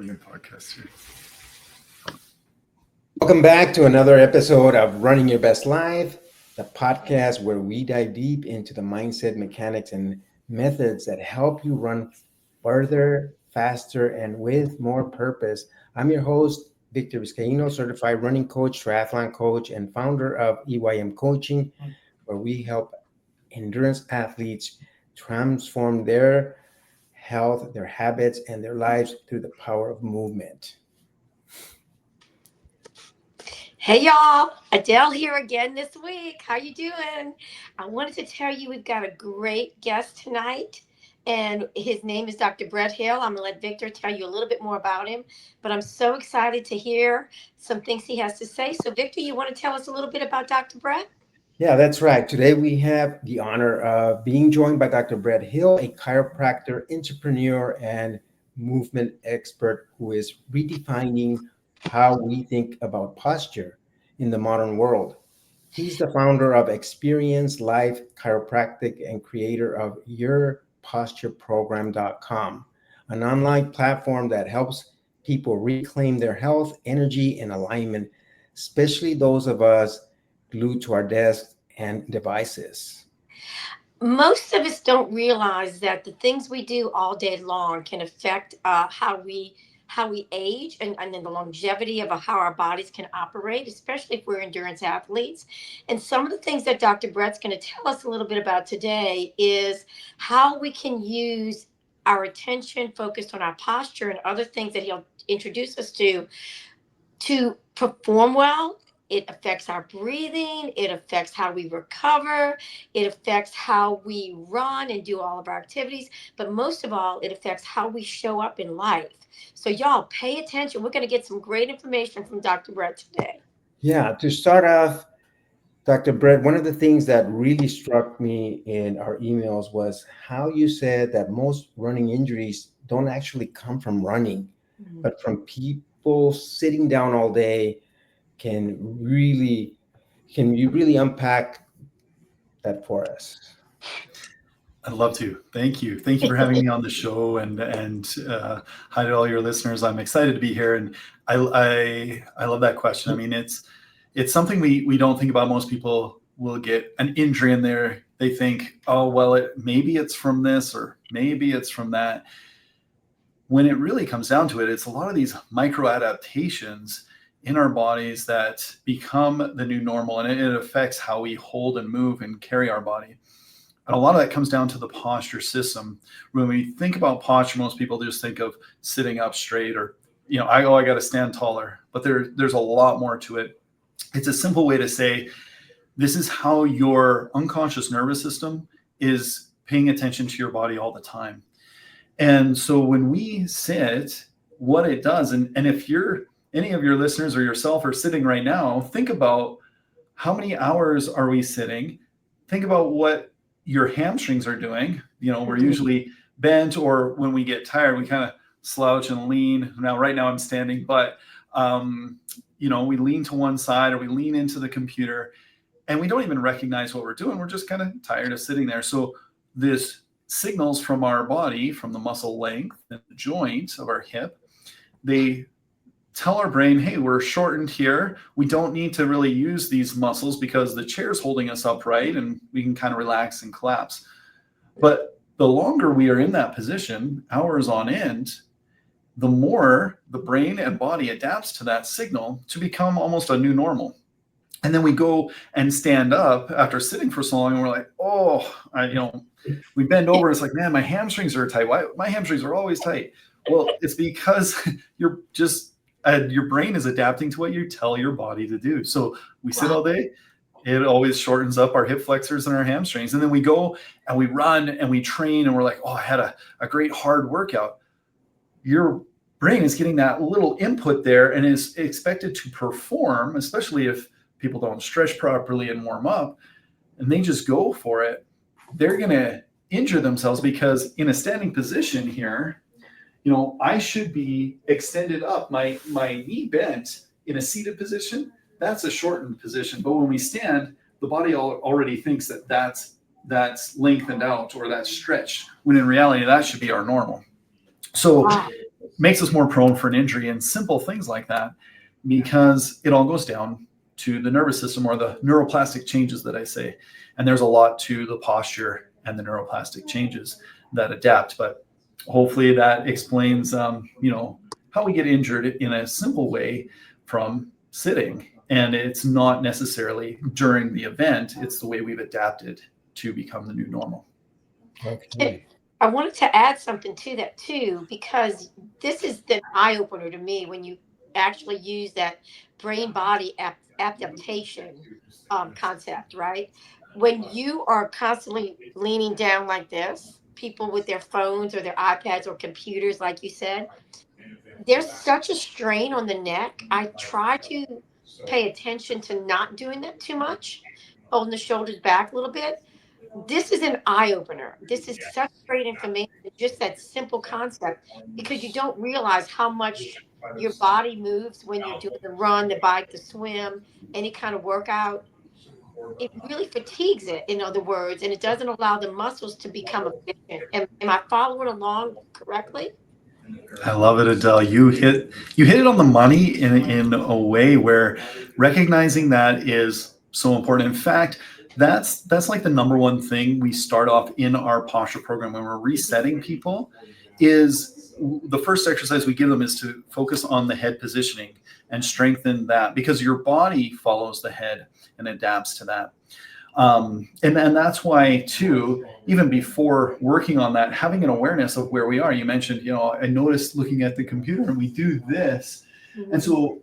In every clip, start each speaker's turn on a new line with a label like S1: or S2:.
S1: starting a podcast here.
S2: Welcome back to another episode of Running Your Best Life, the podcast where we dive deep into the mindset, mechanics, and methods that help you run further, faster, and with more purpose. I'm your host, Victor Vizcaino, certified running coach, triathlon coach, and founder of EYM Coaching, where we help endurance athletes transform their health, their habits, and their lives through the power of movement.
S3: Hey y'all, Adele here again this week. How you doing? I wanted to tell you we've got a great guest tonight, and his name is Dr. Brett Hill. I'm gonna let Victor tell you a little bit more about him, but I'm so excited to hear some things he has to say. So Victor, you want to tell us a little bit about Dr. Brett?
S2: Yeah, that's right. Today we have the honor of being joined by Dr. Brett Hill, a chiropractor, entrepreneur, and movement expert who is redefining how we think about posture in the modern world. He's the founder of Experience Life Chiropractic and creator of YourPostureProgram.com, an online platform that helps people reclaim their health, energy, and alignment, especially those of us glued to our desks and devices.
S3: Most of us don't realize that the things we do all day long can affect how we age and then the longevity of how our bodies can operate, especially if we're endurance athletes. And some of the things that Dr. Brett's going to tell us a little bit about today is how we can use our attention focused on our posture and other things that he'll introduce us to perform well. It affects our breathing. It affects how we recover. It affects how we run and do all of our activities. But most of all, it affects how we show up in life. So y'all pay attention. We're going to get some great information from Dr. Brett today.
S2: Yeah, to start off, Dr. Brett, one of the things that really struck me in our emails was how you said that most running injuries don't actually come from running, but from people sitting down all day. Can you really unpack that for us?
S1: I'd love to. Thank you. Thank you for having me on the show, and hi to all your listeners. I'm excited to be here, and I love that question. I mean, it's something we don't think about. Most people will get an injury in there. They think, oh well, maybe it's from this or maybe it's from that. When it really comes down to it, it's a lot of these micro adaptations in our bodies that become the new normal, and it affects how we hold and move and carry our body. And a lot of that comes down to the posture system. When we think about posture, most people just think of sitting up straight or, I got to stand taller. But there's a lot more to it. It's a simple way to say this is how your unconscious nervous system is paying attention to your body all the time. And so when we sit, what it does, and if any of your listeners or yourself are sitting right now, think about how many hours are we sitting? Think about what your hamstrings are doing. We're usually bent, or when we get tired, we kind of slouch and lean. Now, right now I'm standing, but we lean to one side or we lean into the computer and we don't even recognize what we're doing. We're just kind of tired of sitting there. So this signals from our body, from the muscle length and the joint of our hip, they tell our brain, hey, we're shortened here. We don't need to really use these muscles because the chair's holding us upright and we can kind of relax and collapse. But the longer we are in that position, hours on end, the more the brain and body adapts to that signal to become almost a new normal. And then we go and stand up after sitting for so long and we're like, we bend over. It's like, man, my hamstrings are tight. Why? My hamstrings are always tight. Well, it's because your brain is adapting to what you tell your body to do. So we sit all day. It always shortens up our hip flexors and our hamstrings. And then we go and we run and we train and we're like, I had a great hard workout. Your brain is getting that little input there and is expected to perform, especially if people don't stretch properly and warm up and they just go for it. They're going to injure themselves because in a standing position here, I should be extended up, my knee bent in a seated position. That's a shortened position. But when we stand, the body already thinks that's lengthened out or that's stretched, when in reality, that should be our normal. So makes us more prone for an injury and simple things like that, because it all goes down to the nervous system, or the neuroplastic changes that I say. And there's a lot to the posture and the neuroplastic changes that adapt. But hopefully that explains, how we get injured in a simple way from sitting. And it's not necessarily during the event, it's the way we've adapted to become the new normal.
S2: Okay.
S3: I wanted to add something to that too, because this is the eye opener to me when you actually use that brain body adaptation concept, right? When you are constantly leaning down like this, people with their phones or their iPads or computers, like you said, there's such a strain on the neck. I try to pay attention to not doing that too much, holding the shoulders back a little bit. This is an eye opener. This is such great information, just that simple concept, because you don't realize how much your body moves when you're doing the run, the bike, the swim, any kind of workout. It really fatigues it, in other words, and it doesn't allow the muscles to become efficient. Am I following along correctly?
S1: I love it, Adele. You hit it on the money in a way where recognizing that is so important. In fact, that's like the number one thing we start off in our posture program when we're resetting people. Is the first exercise we give them is to focus on the head positioning and strengthen that, because your body follows the head and adapts to that. And that's why too, even before working on that, having an awareness of where we are. You mentioned, I noticed looking at the computer and we do this. And so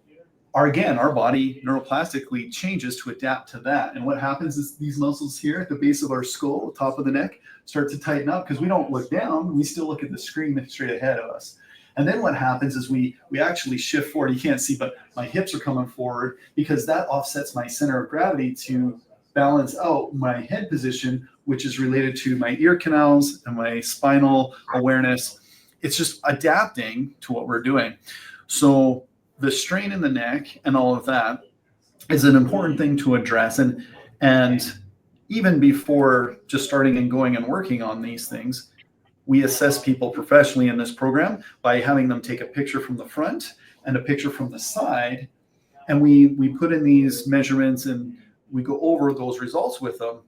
S1: our body neuroplastically changes to adapt to that. And what happens is these muscles here at the base of our skull, the top of the neck, start to tighten up because we don't look down. We still look at the screen straight ahead of us. And then what happens is we actually shift forward. You can't see, but my hips are coming forward because that offsets my center of gravity to balance out my head position, which is related to my ear canals and my spinal awareness. It's just adapting to what we're doing. So the strain in the neck and all of that is an important thing to address. And even before just starting and going and working on these things, we assess people professionally in this program by having them take a picture from the front and a picture from the side. And we put in these measurements and we go over those results with them.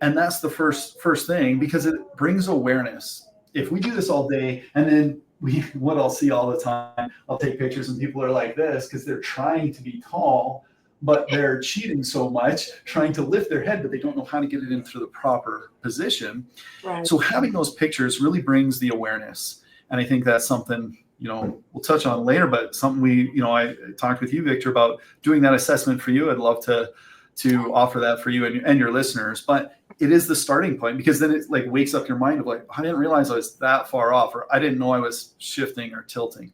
S1: And that's the first thing, because it brings awareness. If we do this all day, and then what I'll see all the time, I'll take pictures and people are like this because they're trying to be tall, but they're cheating so much, trying to lift their head, but they don't know how to get it into the proper position.
S3: Right.
S1: So having those pictures really brings the awareness. And I think that's something, we'll touch on later, but something I talked with you, Victor, about doing that assessment for you. I'd love to offer that for you and your listeners. But it is the starting point, because then it like wakes up your mind of like, I didn't realize I was that far off, or I didn't know I was shifting or tilting.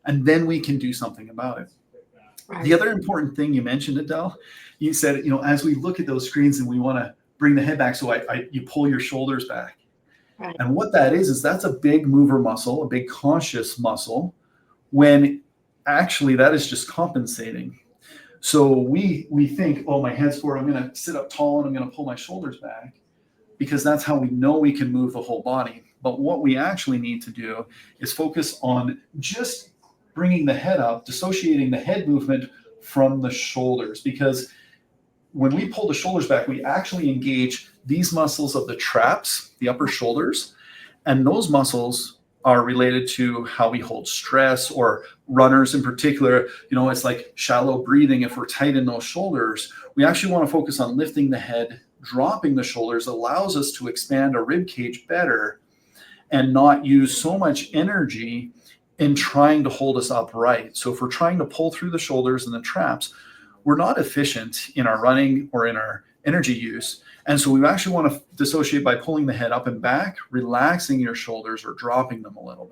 S1: And then we can do something about it. Right. The other important thing you mentioned, Adele, you said, as we look at those screens and we want to bring the head back, so you pull your shoulders back. Right. And what that is that's a big mover muscle, a big conscious muscle, when actually that is just compensating. So we think, oh, my head's forward, I'm going to sit up tall and I'm going to pull my shoulders back, because that's how we know we can move the whole body. But what we actually need to do is focus on just bringing the head up, dissociating the head movement from the shoulders. Because when we pull the shoulders back, we actually engage these muscles of the traps, the upper shoulders, and those muscles are related to how we hold stress, or runners in particular. It's like shallow breathing. If we're tight in those shoulders, we actually want to focus on lifting the head. Dropping the shoulders allows us to expand our rib cage better and not use so much energy in trying to hold us upright. So if we're trying to pull through the shoulders and the traps, we're not efficient in our running or in our energy use. And so we actually want to dissociate by pulling the head up and back, relaxing your shoulders or dropping them a little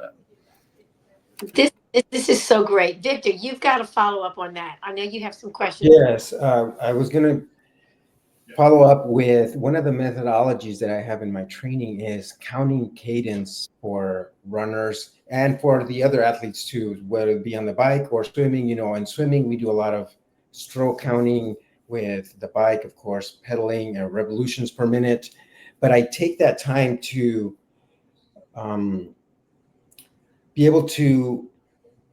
S1: bit.
S3: This is so great. Victor, you've got to follow up on that. I know you have some questions.
S2: Yes, I was going to follow up with one of the methodologies that I have in my training is counting cadence for runners and for the other athletes too, whether it be on the bike or swimming. In swimming, we do a lot of stroke counting. With the bike, of course, pedaling and revolutions per minute. But I take that time to be able to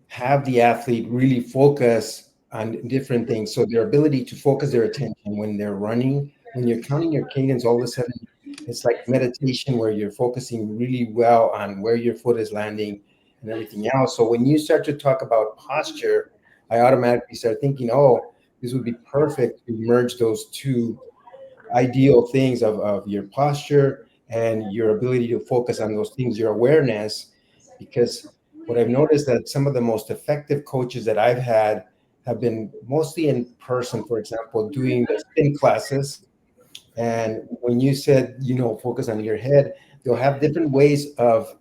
S2: have the athlete really focus on different things. So their ability to focus their attention when they're running, when you're counting your cadence, all of a sudden it's like meditation where you're focusing really well on where your foot is landing and everything else. So when you start to talk about posture, I automatically start thinking, oh, this would be perfect to merge those two ideal things of your posture and your ability to focus on those things, your awareness. Because what I've noticed that some of the most effective coaches that I've had have been mostly in person, for example, doing the spin classes. And when you said, focus on your head, they'll have different ways of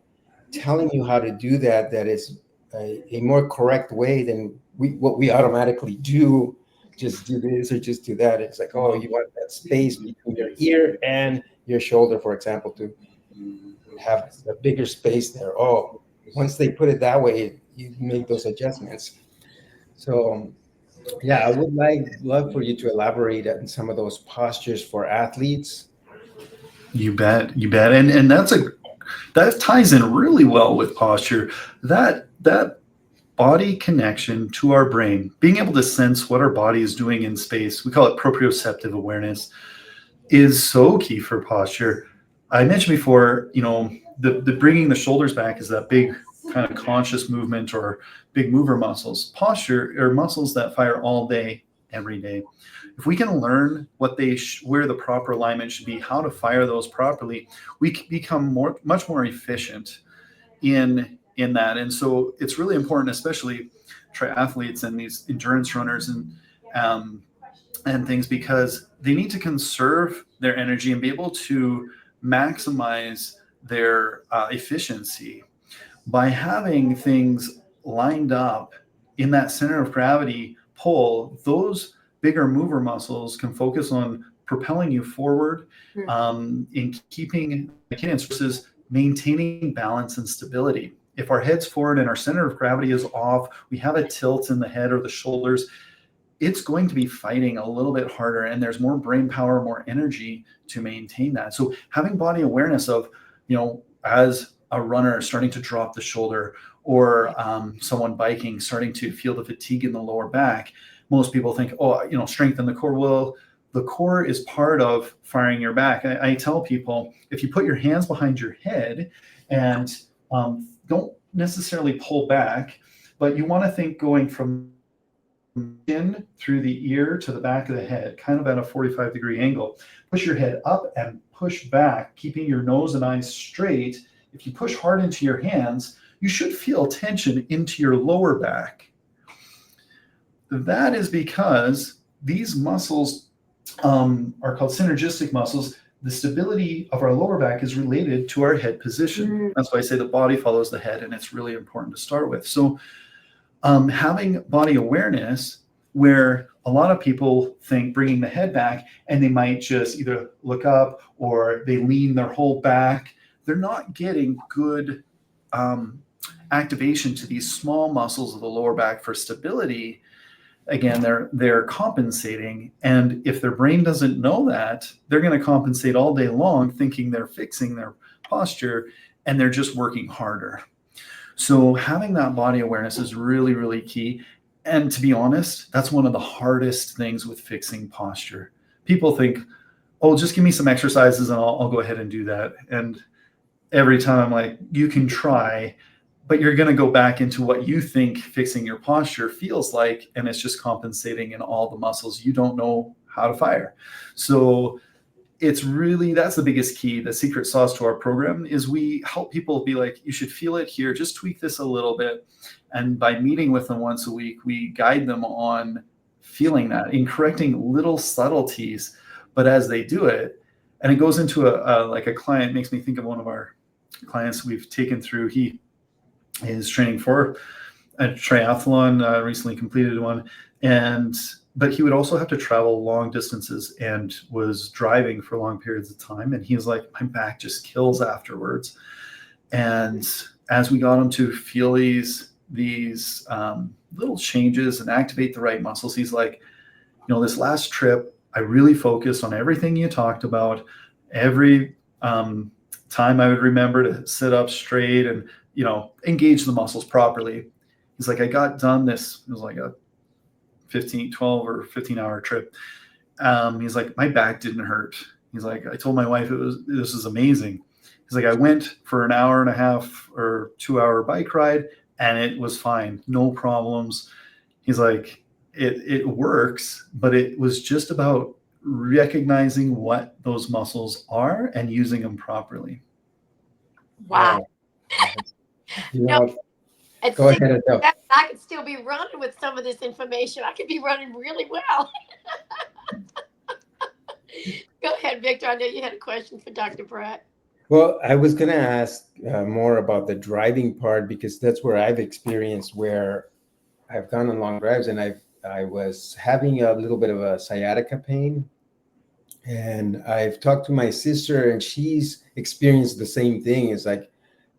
S2: telling you how to do that. That is a more correct way than what we automatically do. Just do this or just do that. It's like, oh, you want that space between your ear and your shoulder, for example, to have a bigger space there. Oh, once they put it that way, you make those adjustments. So yeah, I would love for you to elaborate on some of those postures for athletes.
S1: You bet, you bet, and that ties in really well with posture. That body connection to our brain, being able to sense what our body is doing in space, we call it proprioceptive awareness, is so key for posture. I mentioned before, the bringing the shoulders back is that big kind of conscious movement or big mover muscles. Posture are muscles that fire all day, every day. If we can learn where the proper alignment should be, how to fire those properly, we can become much more efficient in that. And so it's really important, especially triathletes and these endurance runners and things, because they need to conserve their energy and be able to maximize their efficiency by having things lined up in that center of gravity pull. Those bigger mover muscles can focus on propelling you forward, in keeping cadence versus maintaining balance and stability. If our head's forward and our center of gravity is off, we have a tilt in the head or the shoulders, it's going to be fighting a little bit harder, and there's more brain power, more energy to maintain that. So having body awareness of, as a runner starting to drop the shoulder, or someone biking starting to feel the fatigue in the lower back, most people think, strengthen the core. Well, the core is part of firing your back. I tell people, if you put your hands behind your head and don't necessarily pull back, but you want to think going from in through the ear to the back of the head, kind of at a 45-degree angle. Push your head up and push back, keeping your nose and eyes straight. If you push hard into your hands, you should feel tension into your lower back. That is because these muscles are called synergistic muscles. The stability of our lower back is related to our head position. That's why I say the body follows the head, and it's really important to start with. So having body awareness, where a lot of people think bringing the head back and they might just either look up or they lean their whole back, they're not getting good activation to these small muscles of the lower back for stability. Again, they're compensating, and if their brain doesn't know that, they're going to compensate all day long thinking they're fixing their posture, and they're just working harder. So having that body awareness is really, really key. And to be honest, that's one of the hardest things with fixing posture. People think, oh, just give me some exercises and I'll go ahead and do that. And every time I'm like, you can try, but you're going to go back into what you think fixing your posture feels like, and it's just compensating in all the muscles you don't know how to fire. So it's really, that's the biggest key. The secret sauce to our program is we help people be like, you should feel it here, just tweak this a little bit. And by meeting with them once a week, we guide them on feeling that, in correcting little subtleties. But as they do it, and it goes into a client, makes me think of one of our clients we've taken through. He is training for a triathlon, recently completed one, but he would also have to travel long distances and was driving for long periods of time. And he was like, my back just kills afterwards. And as we got him to feel these little changes and activate the right muscles, he's like, this last trip, I really focused on everything you talked about. Every time I would remember to sit up straight and, engage the muscles properly. He's like, I got done this. It was like a 12 or 15-hour trip. He's like, my back didn't hurt. He's like, I told my wife this was amazing. He's like, I went for an hour and a half or 2-hour bike ride and it was fine. No problems. He's like, it works, but it was just about recognizing what those muscles are and using them properly.
S3: Wow.
S2: You know,
S3: At
S2: go
S3: 6,
S2: ahead, Adele.
S3: I could still be running with some of this information. I could be running really well. Go ahead, Victor. I know you had a question for Dr. Pratt.
S2: Well, I was going to ask more about the driving part, because that's where I've experienced where I've gone on long drives and I was having a little bit of a sciatica pain. And I've talked to my sister and she's experienced the same thing. It's like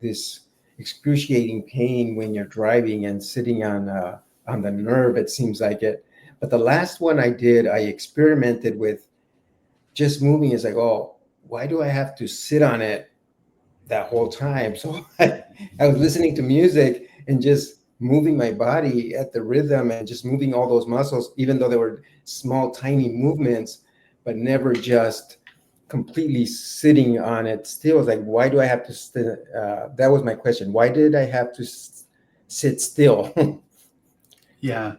S2: this excruciating pain when you're driving and sitting on the nerve, it seems like it. But the last one I did, I experimented with just moving. It's like, oh, why do I have to sit on it that whole time? So I was listening to music and just moving my body at the rhythm and just moving all those muscles, even though they were small, tiny movements, but never just completely sitting on it still. It's like, why do I have to that was my question. Why did I have to sit still?
S1: Yeah,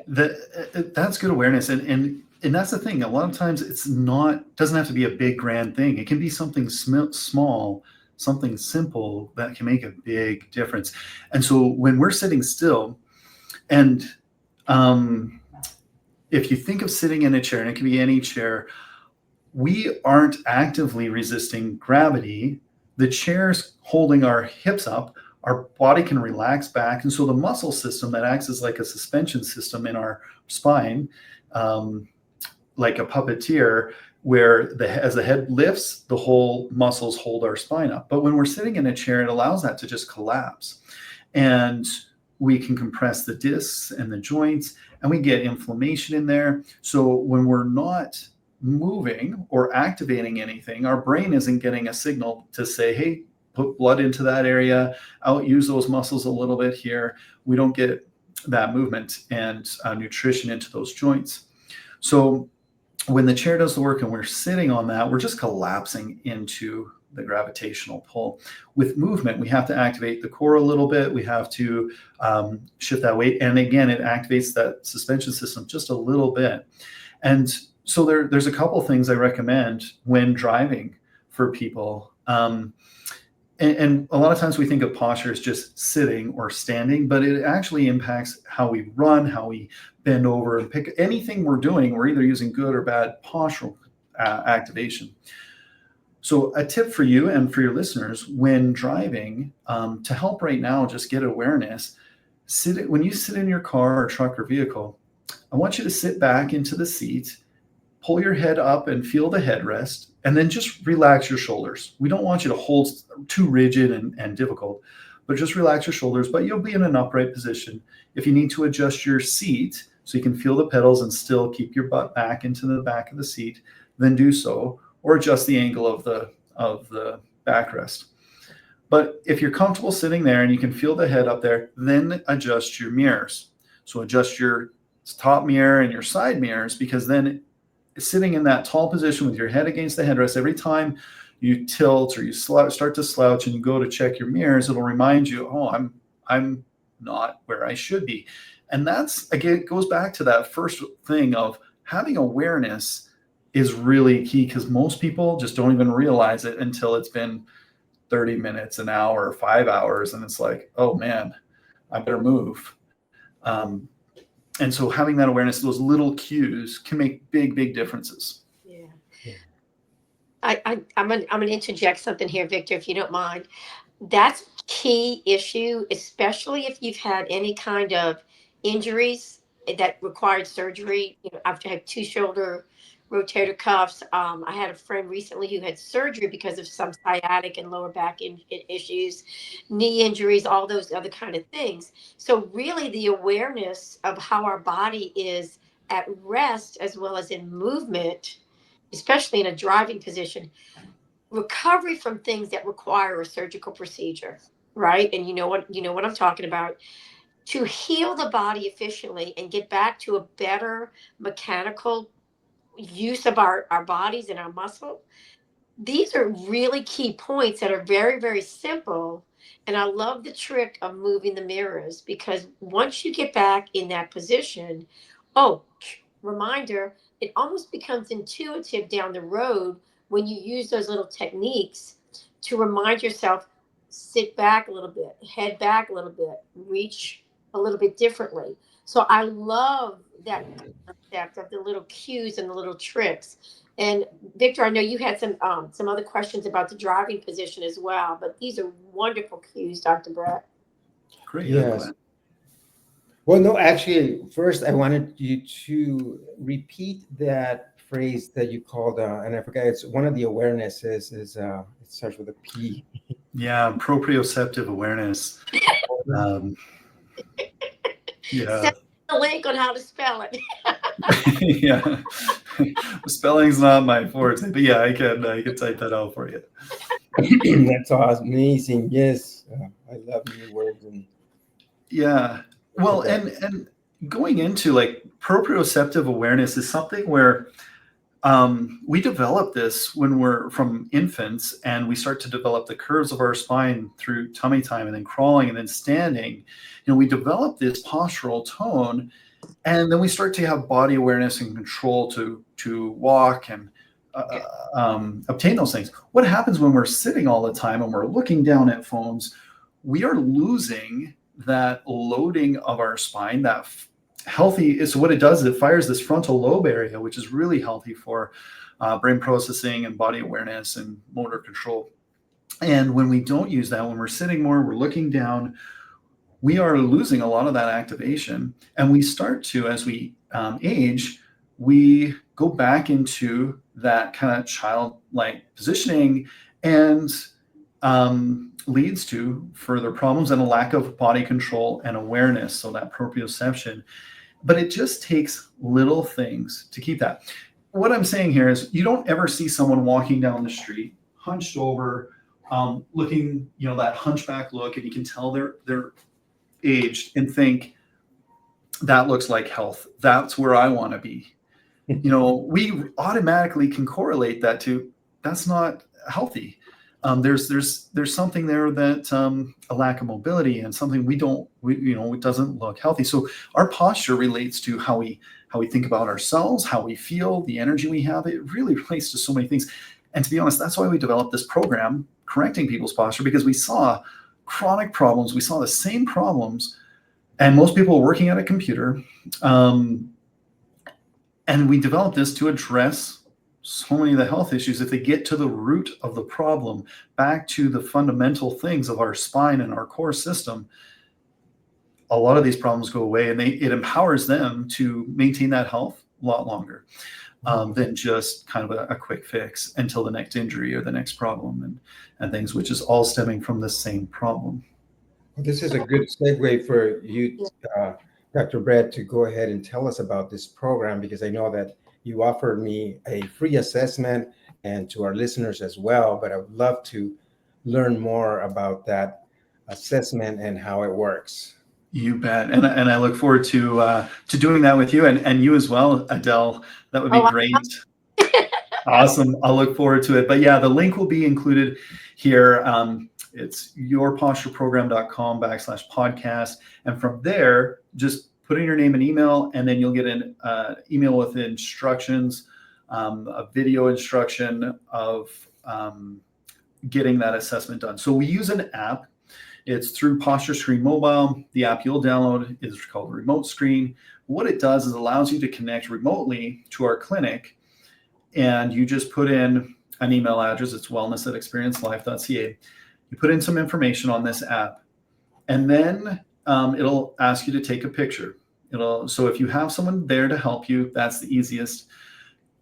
S1: that's good awareness. And that's the thing. A lot of times doesn't have to be a big grand thing. It can be something small, something simple that can make a big difference. And so when we're sitting still, and if you think of sitting in a chair, and it can be any chair, we aren't actively resisting gravity. The chair's holding our hips up, our body can relax back. And so the muscle system that acts as like a suspension system in our spine, like a puppeteer, where as the head lifts, the whole muscles hold our spine up. But when we're sitting in a chair, it allows that to just collapse. And we can compress the discs and the joints, and we get inflammation in there. So when we're not moving or activating anything, our brain isn't getting a signal to say, hey, put blood into that area, use those muscles a little bit here. We don't get that movement and nutrition into those joints. So when the chair does the work and we're sitting on that, we're just collapsing into the gravitational pull. With movement, we have to activate the core a little bit. We have to shift that weight. And again, it activates that suspension system just a little bit. And so there's a couple things I recommend when driving for people. And a lot of times we think of posture as just sitting or standing, but it actually impacts how we run, how we bend over and pick anything we're doing. We're either using good or bad postural activation. So a tip for you and for your listeners when driving, to help right now, just get awareness, when you sit in your car or truck or vehicle, I want you to sit back into the seat, pull your head up and feel the headrest, and then just relax your shoulders. We don't want you to hold too rigid and difficult, but just relax your shoulders, but you'll be in an upright position. If you need to adjust your seat so you can feel the pedals and still keep your butt back into the back of the seat, then do so, or adjust the angle of the backrest. But if you're comfortable sitting there and you can feel the head up there, then adjust your mirrors. So adjust your top mirror and your side mirrors, because then sitting in that tall position with your head against the headrest, every time you tilt or you start to slouch and you go to check your mirrors, it'll remind you, oh, I'm not where I should be. And that's, again, it goes back to that first thing of having awareness is really key, because most people just don't even realize it until it's been 30 minutes, an hour, 5 hours, and it's like, oh man, I better move. And so having that awareness, those little cues can make big, big differences.
S3: Yeah. I'm gonna interject something here, Victor, if you don't mind. That's a key issue, especially if you've had any kind of injuries that required surgery. I've had 2 shoulder rotator cuffs. I had a friend recently who had surgery because of some sciatic and lower back issues, knee injuries, all those other kind of things. So really the awareness of how our body is at rest as well as in movement, especially in a driving position, recovery from things that require a surgical procedure. right? And you know what I'm talking about. To heal the body efficiently and get back to a better mechanical use of our bodies and our muscle, these are really key points that are very, very simple. And I love the trick of moving the mirrors, because once you get back in that position, oh, reminder, it almost becomes intuitive down the road when you use those little techniques to remind yourself, sit back a little bit, head back a little bit, reach a little bit differently. So I love that concept of the little cues and the little tricks. And Victor, I know you had some other questions about the driving position as well, but these are wonderful cues, Dr. Brett.
S1: Great. I'm
S2: Yes.
S1: glad.
S2: Well, no, actually, first I wanted you to repeat that phrase that you called, and I forgot. It's one of the awarenesses. It starts with a P.
S1: Yeah, proprioceptive awareness. Um, yeah.
S3: Send the link on how to spell it.
S1: Yeah. Spelling's not my forte, but yeah, I can type that out for you.
S2: That's awesome. Amazing. Yes, I love new words and
S1: Yeah. Well, and going into like proprioceptive awareness is something where we develop this when we're from infants, and we start to develop the curves of our spine through tummy time and then crawling and then standing. You know, we develop this postural tone, and then we start to have body awareness and control to walk and obtain those things. What happens when we're sitting all the time and we're looking down at phones? We are losing that loading of our spine, that healthy is what it does. It fires this frontal lobe area, which is really healthy for brain processing and body awareness and motor control. And when we don't use that, when we're sitting more, we're looking down, we are losing a lot of that activation. And we start to, as we age, we go back into that kind of childlike positioning, and leads to further problems and a lack of body control and awareness. So that proprioception. But it just takes little things to keep that. What I'm saying here is, you don't ever see someone walking down the street hunched over, looking, that hunchback look, and you can tell they're aged, and think, that looks like health. That's where I want to be. We automatically can correlate that to, that's not healthy. There's something there that a lack of mobility, and something it doesn't look healthy. So our posture relates to how we think about ourselves, how we feel, the energy we have. It really relates to so many things. And to be honest, that's why we developed this program, correcting people's posture, because we saw chronic problems. We saw the same problems, and most people were working at a computer. And we developed this to address so many of the health issues. If they get to the root of the problem, back to the fundamental things of our spine and our core system, a lot of these problems go away, and it empowers them to maintain that health a lot longer than just kind of a quick fix until the next injury or the next problem and things, which is all stemming from the same problem.
S2: this is a good segue for you, Dr. Brett, to go ahead and tell us about this program, because I know that you offered me a free assessment, and to our listeners as well, but I would love to learn more about that assessment and how it works.
S1: You bet. And I look forward to doing that with you, and you as well, Adele. That would be great. Awesome. I'll look forward to it. But yeah, the link will be included here. It's yourpostureprogram.com/podcast. And from there, just put in your name and email, and then you'll get an email with instructions, a video instruction of getting that assessment done. So we use an app. It's through Posture Screen Mobile. The app you'll download is called Remote Screen. What it does is allows you to connect remotely to our clinic, and you just put in an email address. It's wellness@experiencelife.ca. You put in some information on this app, and then it'll ask you to take a picture. So if you have someone there to help you, that's the easiest.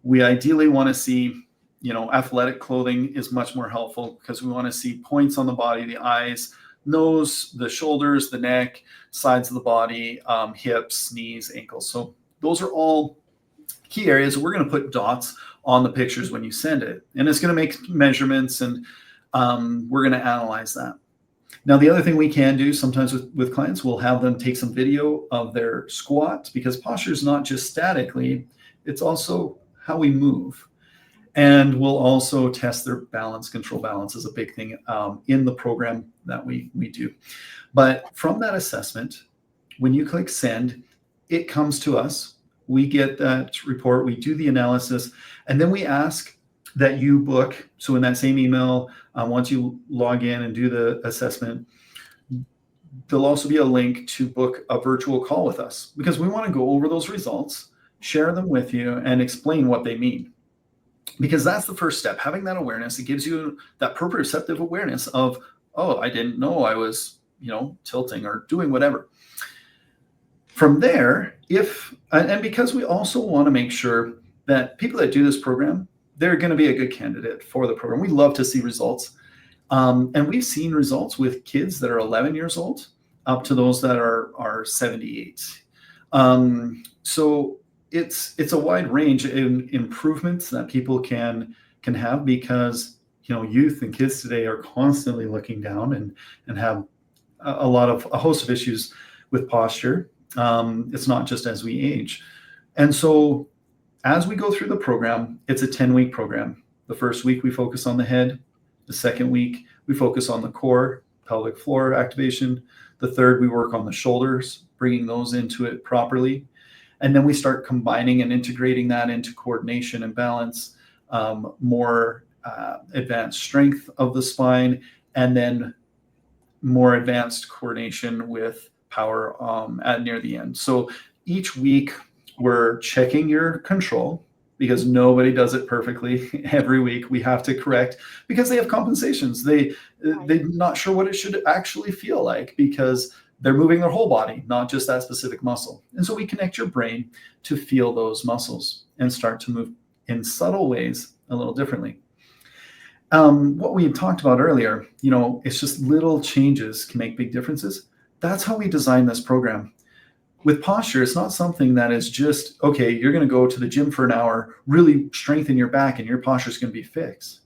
S1: We ideally want to see, athletic clothing is much more helpful, because we want to see points on the body, the eyes, nose, the shoulders, the neck, sides of the body, hips, knees, ankles. So those are all key areas. We're going to put dots on the pictures when you send it, and it's going to make measurements, and we're going to analyze that. Now, the other thing we can do sometimes with clients, we'll have them take some video of their squat, because posture is not just statically, it's also how we move. And we'll also test their balance. Control balance is a big thing in the program that we do. But from that assessment, when you click send, it comes to us. We get that report, we do the analysis, and then we ask that you book. So in that same email, once you log in and do the assessment, there'll also be a link to book a virtual call with us, because we want to go over those results, share them with you, and explain what they mean. Because that's the first step, having that awareness. It gives you that proprioceptive awareness of, oh, I didn't know I was, tilting or doing whatever. From there, and because we also want to make sure that people that do this program, they're going to be a good candidate for the program. We love to see results. And we've seen results with kids that are 11 years old up to those that are 78. So it's a wide range of improvements that people can have, because youth and kids today are constantly looking down and have a host of issues with posture. It's not just as we age. And so as we go through the program, it's a 10-week program. The first week we focus on the head. The second week we focus on the core, pelvic floor activation. The third, we work on the shoulders, bringing those into it properly. And then we start combining and integrating that into coordination and balance, more advanced strength of the spine, and then more advanced coordination with power at near the end. So each week we're checking your control, because nobody does it perfectly. Every week we have to correct, because they have compensations. They're not sure what it should actually feel like, because they're moving their whole body, not just that specific muscle. And so we connect your brain to feel those muscles and start to move in subtle ways a little differently. What we talked about earlier, it's just little changes can make big differences. That's how we design this program. With posture, it's not something that is just, okay, you're going to go to the gym for an hour, really strengthen your back, and your posture is going to be fixed.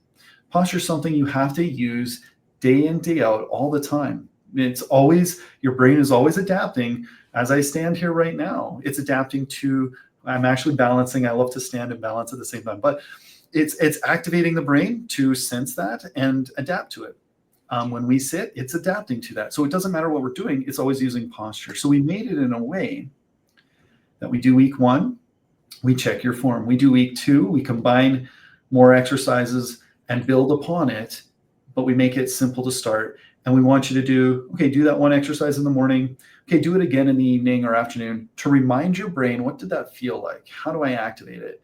S1: Posture is something you have to use day in, day out, all the time. Your brain is always adapting. As I stand here right now, it's adapting to, I'm actually balancing. I love to stand and balance at the same time, but it's activating the brain to sense that and adapt to it. When we sit, it's adapting to that. So it doesn't matter what we're doing, it's always using posture. So we made it in a way that we do week 1, we check your form. We do week 2, we combine more exercises and build upon it, but we make it simple to start. And we want you to do that one exercise in the morning. Okay, do it again in the evening or afternoon to remind your brain, what did that feel like? How do I activate it?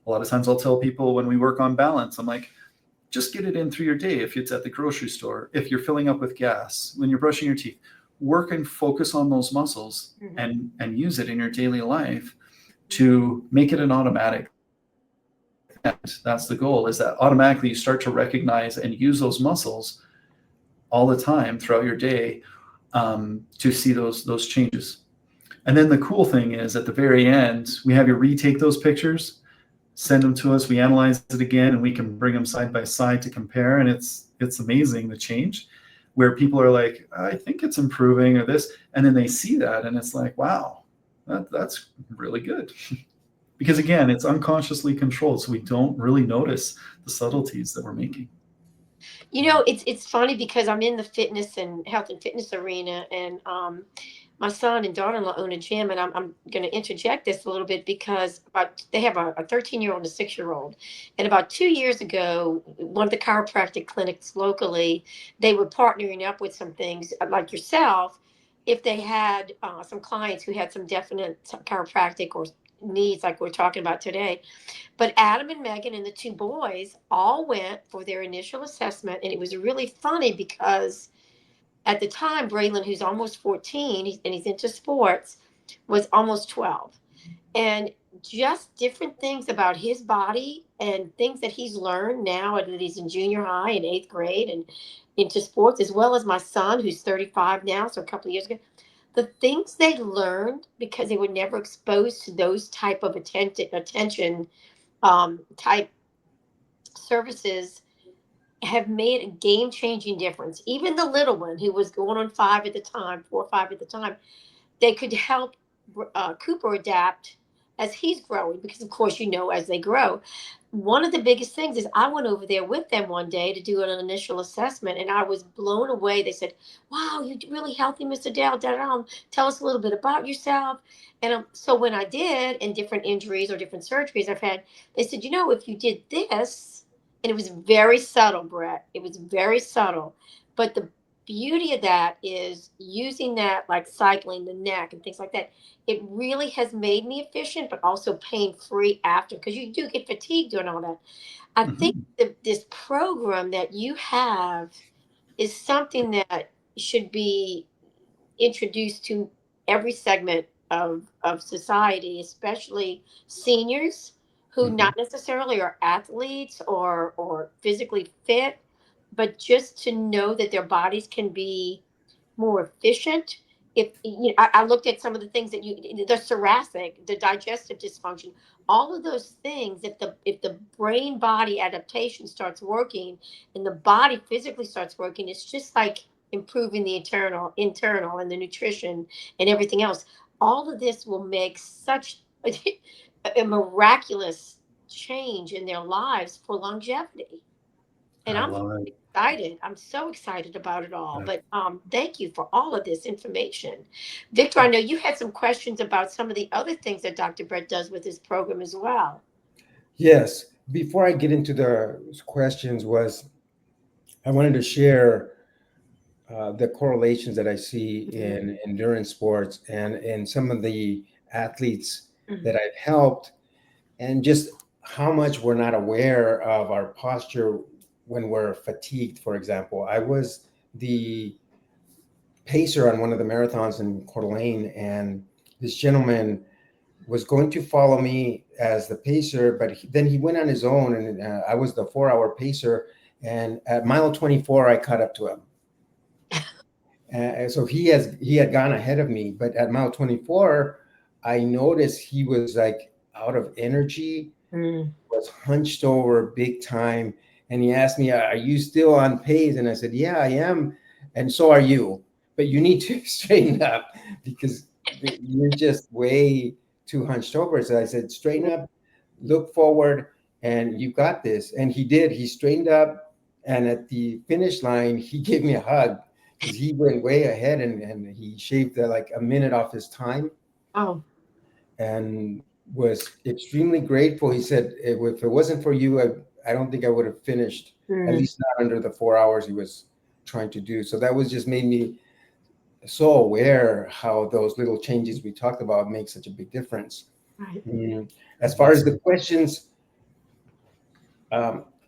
S1: A lot of times I'll tell people when we work on balance, I'm like, just get it in through your day. If it's at the grocery store, if you're filling up with gas, when you're brushing your teeth, work and focus on those muscles and use it in your daily life to make it an automatic. That's the goal, is that automatically you start to recognize and use those muscles all the time throughout your day to see those changes. And then the cool thing is, at the very end, we have you retake those pictures, send them to us, we analyze it again, and we can bring them side by side to compare. And it's amazing, the change, where people are like, I think it's improving or this, and then they see that and it's like, wow, that's really good. Because again, it's unconsciously controlled, so we don't really notice the subtleties that we're making.
S3: It's funny, because I'm in the fitness and health and fitness arena, and my son and daughter-in-law own a gym, and I'm going to interject this a little bit, because they have a 13-year-old and a 6-year-old, and about 2 years ago, one of the chiropractic clinics locally, they were partnering up with some things like yourself, if they had some clients who had some definite chiropractic or needs like we're talking about today. But Adam and Megan and the 2 boys all went for their initial assessment, and it was really funny because at the time, Braylon, who's almost 14, and he's into sports, was almost 12. And just different things about his body and things that he's learned now that he's in junior high and 8th grade and into sports, as well as my son, who's 35 now, so a couple of years ago. The things they learned, because they were never exposed to those type of attention type services, have made a game changing difference. Even the little one who was going on 5 at the time, 4 or 5 at the time, they could help Cooper adapt as he's growing, because of course, as they grow, one of the biggest things is I went over there with them one day to do an initial assessment, and I was blown away. They said, "Wow, you're really healthy, Mr. Dale. Tell us a little bit about yourself." And so when I did, and different injuries or different surgeries I've had, they said, if you did this, and it was very subtle, Brett. It was very subtle, but the beauty of that is using that, like cycling the neck and things like that. It really has made me efficient, but also pain free after, because you do get fatigued doing all that. I think
S1: Mhm.
S3: this program that you have is something that should be introduced to every segment of society, especially seniors who
S1: Mhm.
S3: not necessarily are athletes or physically fit, but just to know that their bodies can be more efficient. If I looked at some of the things that the thoracic, the digestive dysfunction, all of those things. If the brain body adaptation starts working, and the body physically starts working, it's just like improving the internal and the nutrition and everything else. All of this will make such a miraculous change in their lives for longevity. And
S1: I
S3: I'm
S1: love it.
S3: excited. I'm so excited about it all.
S1: Yeah.
S3: But thank you for all of this information. Victor, I know you had some questions about some of the other things that Dr. Brett does with his program as well.
S2: Yes. Before I get into the questions, was I wanted to share the correlations that I see
S3: Mhm.
S2: in endurance sports and in some of the athletes that
S3: Mhm.
S2: I've helped, and just how much we're not aware of our posture when we're fatigued. For example, I was the pacer on one of the marathons in Coeur d'Alene, and this gentleman was going to follow me as the pacer, but then he went on his own, and I was the 4 hour pacer. And at mile 24, I caught up to him. So he had gone ahead of me, but at mile 24, I noticed he was like out of energy,
S3: Mm.
S2: was hunched over big time, and he asked me, "Are you still on pace?" And I said, "Yeah, I am, and so are you. But you need to straighten up because you're just way too hunched over." So I said, "Straighten up, look forward, and you got this." And he did. He straightened up, and at the finish line, he gave me a hug because he went way ahead, and he shaved like a minute off his time,
S3: Oh.
S2: and was extremely grateful. He said, "If it wasn't for you, I don't think I would have finished, at
S3: Mm.
S2: least not under the 4 hours he was trying to do." So that was just made me so aware how those little changes we talked about make such a big difference.
S3: Right.
S2: As far as
S1: Awesome.
S2: the questions,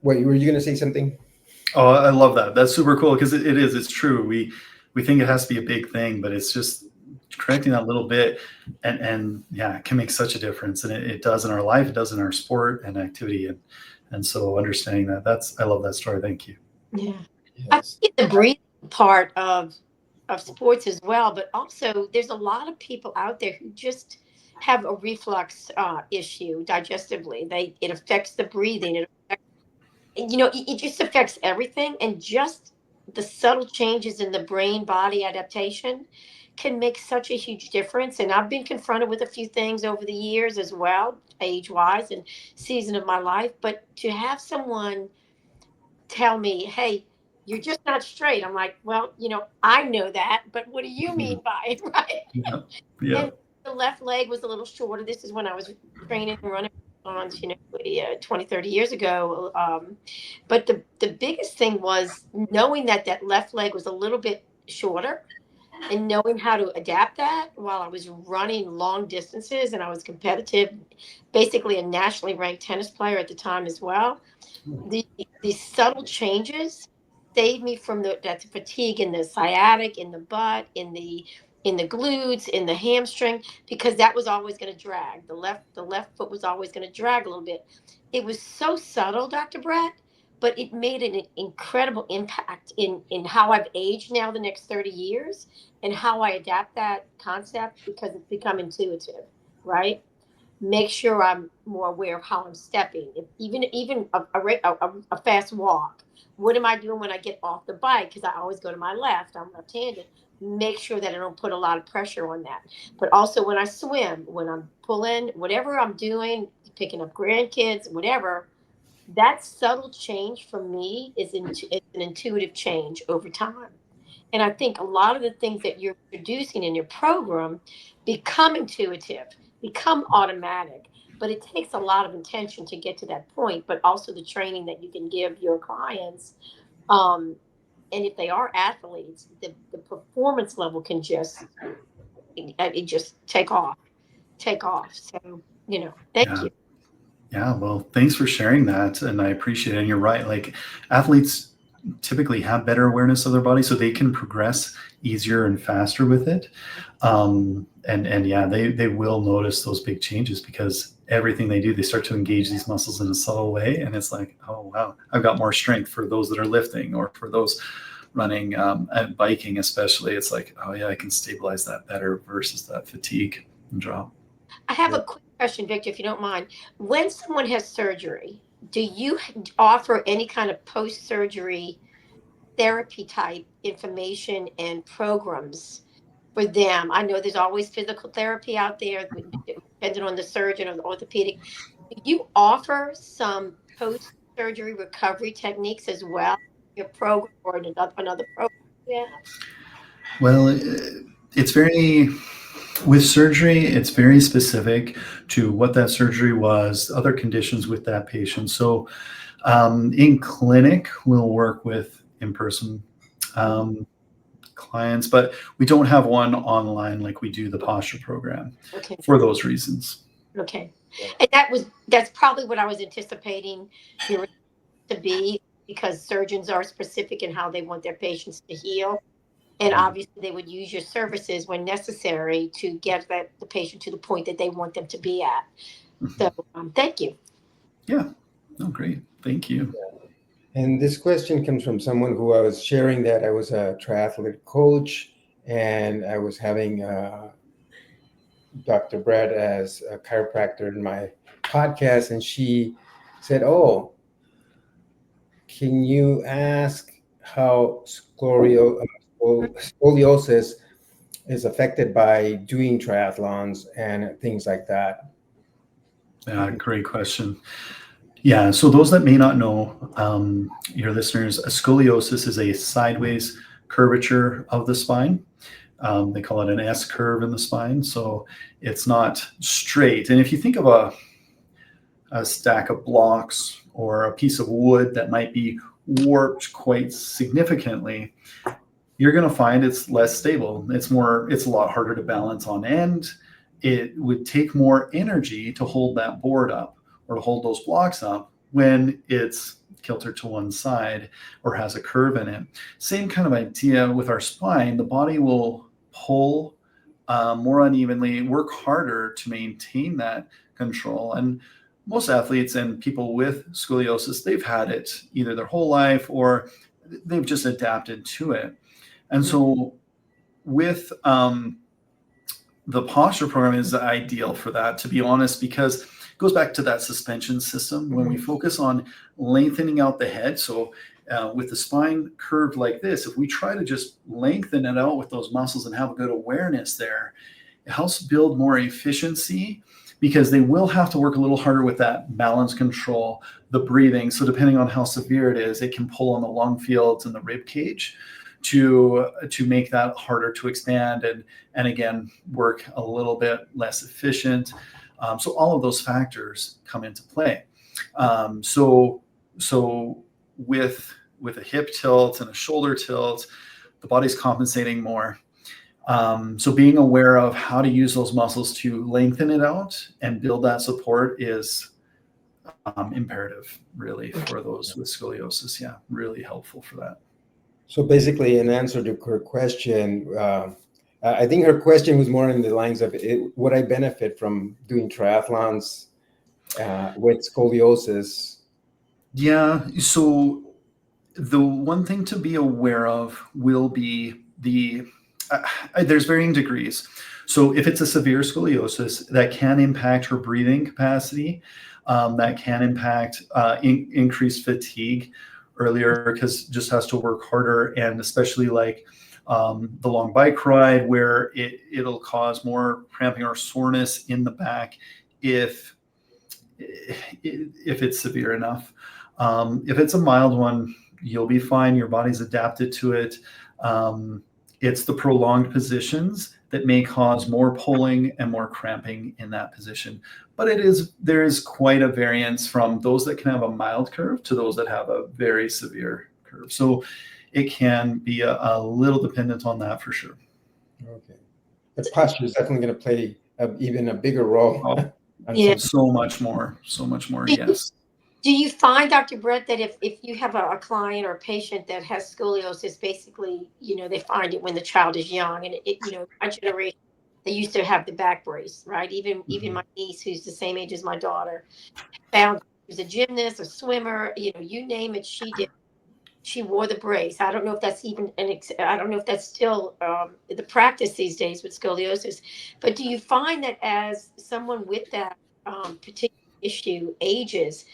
S2: wait, were you going to say something?
S1: Oh, I love that. That's super cool because it is. It's true. We think it has to be a big thing, but it's just correcting that little bit, and yeah, it can make such a difference. And it does in our life. It does in our sport and activity, and so understanding that. I love that story. Thank you.
S3: Yeah. I
S2: Yes.
S3: think the breathing part of sports as well, but also there's a lot of people out there who just have a reflux issue digestively. It affects the breathing. It just affects everything, and just the subtle changes in the brain body adaptation can make such a huge difference. And I've been confronted with a few things over the years as well, age wise and season of my life. But to have someone tell me, "Hey, you're just not straight," I'm like, "Well, I know that, but what do you
S1: Mhm.
S3: mean by it?" Right?
S1: Yeah. Yeah.
S3: And the left leg was a little shorter. This is when I was training and running marathons, 20, 30 years ago. But the biggest thing was knowing that that left leg was a little bit shorter, and knowing how to adapt that while I was running long distances, and I was competitive, basically a nationally ranked tennis player at the time as well. the the subtle changes saved me from that fatigue in the sciatic, in the butt, in the glutes, in the hamstring, because that was always going to drag. The left foot was always going to drag a little bit. It was so subtle, Dr. Brett, but it made an incredible impact in how I've aged now the next 30 years, and how I adapt that concept, because it's become intuitive, right? make sure I'm more aware of how I'm stepping. If even a fast walk. What am I doing when I get off the bike? Because I always go to my left. I'm left-handed. Make sure that I don't put a lot of pressure on that. But also when I swim, when I'm pulling, whatever I'm doing, picking up grandkids, whatever, that subtle change for me it's an intuitive change over time. And I think a lot of the things that you're introducing in your program become intuitive, become automatic. But it takes a lot of intention to get to that point, but also the training that you can give your clients. Um, and if they are athletes, the performance level can it just take off. So, thank
S1: Yeah.
S3: you.
S1: Yeah, well, thanks for sharing that, and I appreciate it. And you're right, like athletes typically have better awareness of their body, so they can progress easier and faster with it. And yeah, they will notice those big changes because everything they do, they start to engage these muscles in a subtle way, and it's like, oh wow, I've got more strength for those that are lifting or for those running and biking, especially. It's like, oh yeah, I can stabilize that better versus that fatigue and drop.
S3: I have a quick question, Victor, if you don't mind. When someone has surgery, do you offer any kind of post surgery therapy type information and programs for them? I know there's always physical therapy out there, depending on the surgeon or the orthopedic. Do you offer some post surgery recovery techniques as well? Your program or another program? Yeah.
S1: Well, it's very, with surgery, it's very specific to what that surgery was, other conditions with that patient. So in clinic, we'll work with in-person um, clients, but we don't have one online like we do the posture program
S3: Okay.
S1: for those reasons.
S3: Okay. And that's probably what I was anticipating your to be, because surgeons are specific in how they want their patients to heal. And obviously they would use your services when necessary to get the patient to the point that they want them to be at. So thank you.
S1: Yeah. Oh, great. Thank you.
S2: And this question comes from someone who I was sharing that I was a triathlete coach and I was having Dr. Brett as a chiropractor in my podcast. And she said, oh, can you ask how scoliosis is affected by doing triathlons and things like that?
S1: Great question. Yeah, so those that may not know, your listeners, a scoliosis is a sideways curvature of the spine. They call it an S curve in the spine. So it's not straight. And if you think of a stack of blocks or a piece of wood that might be warped quite significantly, you're going to find it's less stable. It's a lot harder to balance on end. It would take more energy to hold that board up or to hold those blocks up when it's kilter to one side or has a curve in it. Same kind of idea with our spine. The body will pull more unevenly, work harder to maintain that control. And most athletes and people with scoliosis, they've had it either their whole life or they've just adapted to it. And so with the posture program is ideal for that, to be honest, because it goes back to that suspension system. When we focus on lengthening out the head, so with the spine curved like this, if we try to just lengthen it out with those muscles and have a good awareness there, it helps build more efficiency because they will have to work a little harder with that balance control, the breathing. So depending on how severe it is, it can pull on the lung fields and the rib cage to make that harder to expand and again work a little bit less efficient. So all of those factors come into play. So with a hip tilt and a shoulder tilt, the body's compensating more. So being aware of how to use those muscles to lengthen it out and build that support is imperative, really, for those with scoliosis. Yeah, really helpful for that.
S2: So basically, in answer to her question, I think her question was more in the lines of, would I benefit from doing triathlons with scoliosis?
S1: Yeah, so the one thing to be aware of will be there's varying degrees. So if it's a severe scoliosis, that can impact her breathing capacity, that can impact increased fatigue earlier, because just has to work harder, and especially like the long bike ride, where it'll cause more cramping or soreness in the back if it's severe enough. If it's a mild one, you'll be fine. Your body's adapted to it. It's the prolonged positions that may cause more pulling and more cramping in that position. But there is quite a variance from those that can have a mild curve to those that have a very severe curve. So it can be a little dependent on that for sure.
S2: Okay. The posture is definitely going to play even a bigger role.
S1: Oh,
S3: Yeah.
S1: so much more, yes.
S3: Do you find, Dr. Brett, that if you have a client or a patient that has scoliosis, basically, they find it when the child is young, and my generation, they used to have the back brace, right? Even my niece, who's the same age as my daughter, found she was a gymnast, a swimmer, you name it, she did. She wore the brace. I don't know if that's even I don't know if that's still the practice these days with scoliosis. But do you find that as someone with that particular issue ages,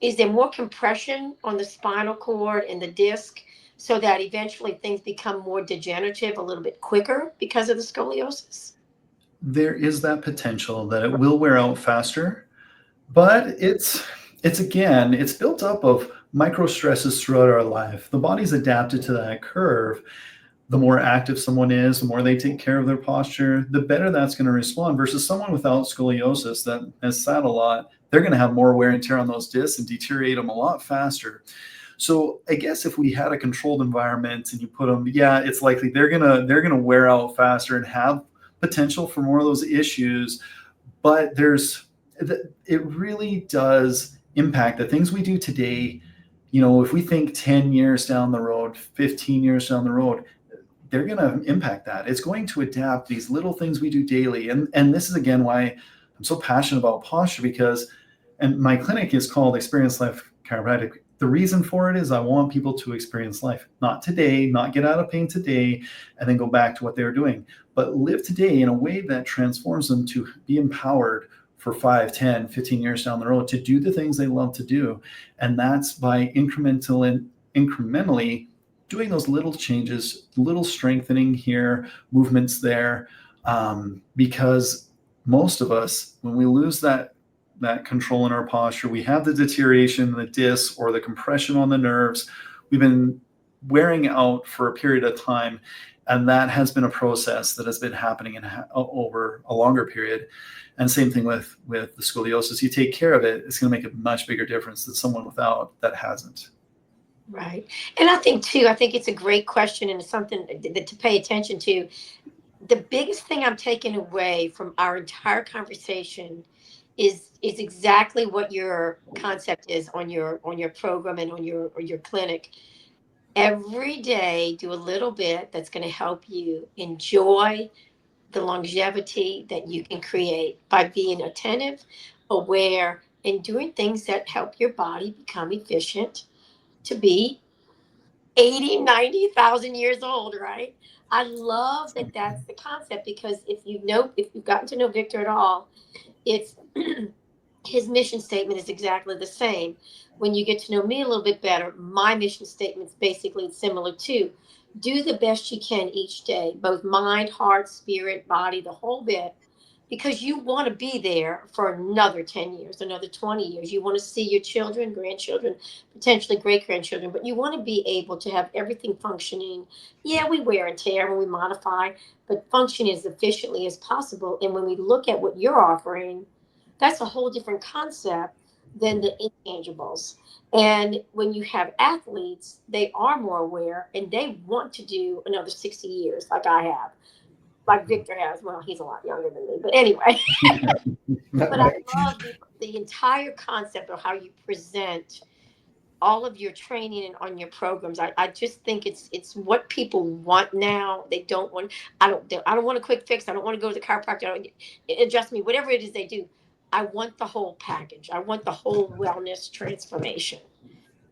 S3: is there more compression on the spinal cord and the disc, so that eventually things become more degenerative a little bit quicker because of the scoliosis?
S1: There is that potential that it will wear out faster, but it's built up of micro stresses throughout our life. The body's adapted to that curve. The more active someone is, the more they take care of their posture, the better that's going to respond, versus someone without scoliosis that has sat a lot. They're going to have more wear and tear on those discs and deteriorate them a lot faster. So I guess if we had a controlled environment and you put them, yeah, it's likely they're gonna wear out faster and have potential for more of those issues. But it really does impact the things we do today. If we think 10 years down the road, 15 years down the road, they're going to impact that. It's going to adapt these little things we do daily. And this is, again, why I'm so passionate about posture, and my clinic is called Experience Life Chiropractic. The reason for it is I want people to experience life, not today, not get out of pain today, and then go back to what they were doing, but live today in a way that transforms them to be empowered for 5, 10, 15 years down the road to do the things they love to do. And that's by incrementally doing those little changes, little strengthening here, movements there, because most of us, when we lose that control in our posture, we have the deterioration in the discs or the compression on the nerves. We've been wearing out for a period of time, and that has been a process that has been happening over a longer period. And same thing with the scoliosis. You take care of it, it's going to make a much bigger difference than someone without that hasn't.
S3: Right. And I think it's a great question, and it's something that to pay attention to. The biggest thing I'm taking away from our entire conversation is exactly what your concept is on your program and on your clinic. Every day do a little bit that's going to help you enjoy the longevity that you can create by being attentive, aware, and doing things that help your body become efficient to be 80, 90,000 years old, right? I love that that's the concept, because if you've gotten to know Victor at all, it's his mission statement is exactly the same. When you get to know me a little bit better, my mission statement is basically similar too. Do the best you can each day, both mind, heart, spirit, body, the whole bit, because you want to be there for another 10 years, another 20 years. You want to see your children, grandchildren, potentially great grandchildren, but you want to be able to have everything functioning. Yeah, we wear and tear when we modify, but function as efficiently as possible. And when we look at what you're offering, that's a whole different concept than the intangibles. And when you have athletes, they are more aware and they want to do another 60 years, like I have, like Victor has. Well, he's a lot younger than me, but anyway. But I love the entire concept of how you present all of your training and on your programs. I just think it's what people want now. They don't want. I don't want a quick fix. I don't want to go to the chiropractor. I don't, adjust me. Whatever it is they do, I want the whole package. I want the whole wellness transformation.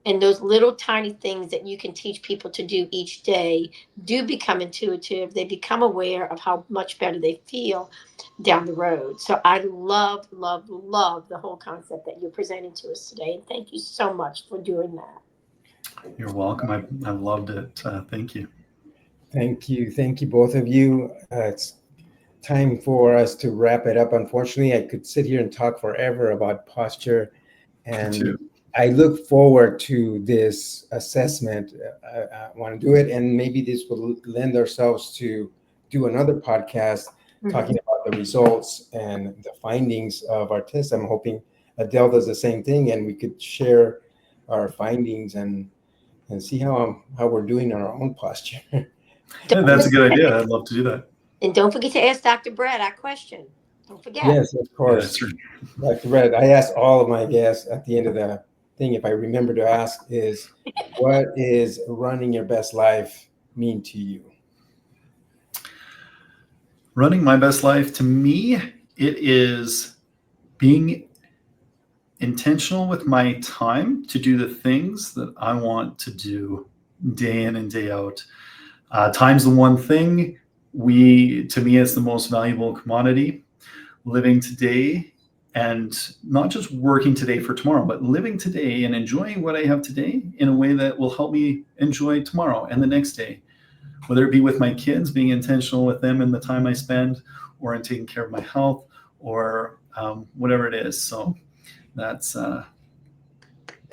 S3: And those little tiny things that you can teach people to do each day do become intuitive. They become aware of how much better they feel down the road. So I love, love, love the whole concept that you're presenting to us today. And thank you so much for doing that.
S1: You're welcome. I loved it. Thank you.
S2: Thank you. Thank you, both of you. It's time for us to wrap it up. Unfortunately, I could sit here and talk forever about posture, and I look forward to this assessment. I want to do it, and maybe this will lend ourselves to do another podcast talking about the results and the findings of our test. I'm hoping Adele does the same thing, and we could share our findings and see how we're doing on our own posture.
S1: That's a good idea. I'd love to do that.
S3: And don't forget to ask Dr. Brett our question. Don't forget.
S2: Yes, of course.
S1: Yeah,
S2: Dr. Brett, I ask all of my guests at the end of the thing, if I remember to ask, is what is running your best life mean to you?
S1: Running my best life, to me, it is being intentional with my time to do the things that I want to do day in and day out. Time's the one thing to me, it's the most valuable commodity. Living today, and not just working today for tomorrow, but living today and enjoying what I have today in a way that will help me enjoy tomorrow and the next day. Whether it be with my kids, being intentional with them in the time I spend, or in taking care of my health, or whatever it is. So that's.
S2: Oh,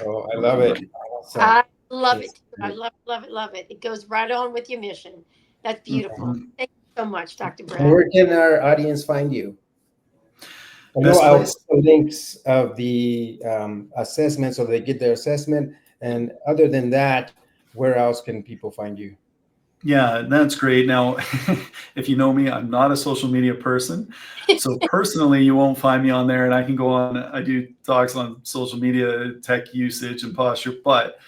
S2: I love it. Awesome.
S3: I love it. I love it. It goes right on with your mission. That's beautiful.
S1: Mm-hmm.
S3: Thank you so much, Dr. Brett.
S2: And where can our audience find you? I know I'll put the links of the assessment so they get their assessment. And other than that, where else can people find you?
S1: Yeah, that's great. Now, if you know me, I'm not a social media person. So personally, you won't find me on there. And I can go on, I do talks on social media, tech usage and posture, but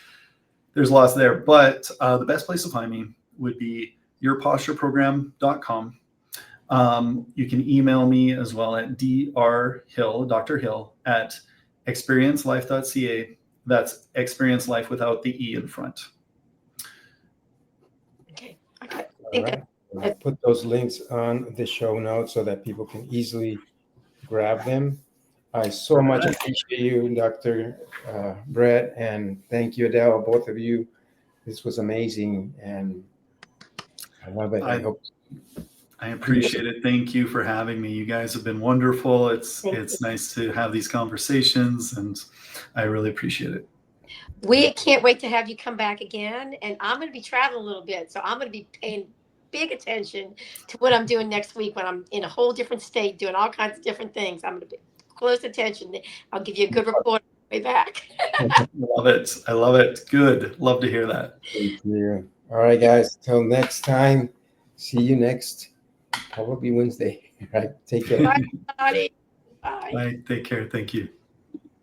S1: there's lots there. But the best place to find me would be yourpostureprogram.com. You can email me as well at Dr. Hill at experiencelife.ca. That's experience life without the E in front.
S3: Okay.
S2: All right. I'll put those links on the show notes so that people can easily grab them. I so much appreciate you, Dr. Brett, and thank you, Adele, both of you. This was amazing, and I love it.
S1: I appreciate it. Thank you for having me. You guys have been wonderful. It's nice to have these conversations, and I really appreciate it.
S3: We can't wait to have you come back again. And I'm going to be traveling a little bit, so I'm going to be paying big attention to what I'm doing next week when I'm in a whole different state doing all kinds of different things. I'm going to pay close attention. I'll give you a good report on the way back.
S2: Love
S1: it. I love it. Good. Love to hear that.
S2: Thank you. All right, guys. Till next time. See you next, probably Wednesday. All right. Take care.
S3: Bye, everybody. Bye.
S1: Bye. Take care. Thank you.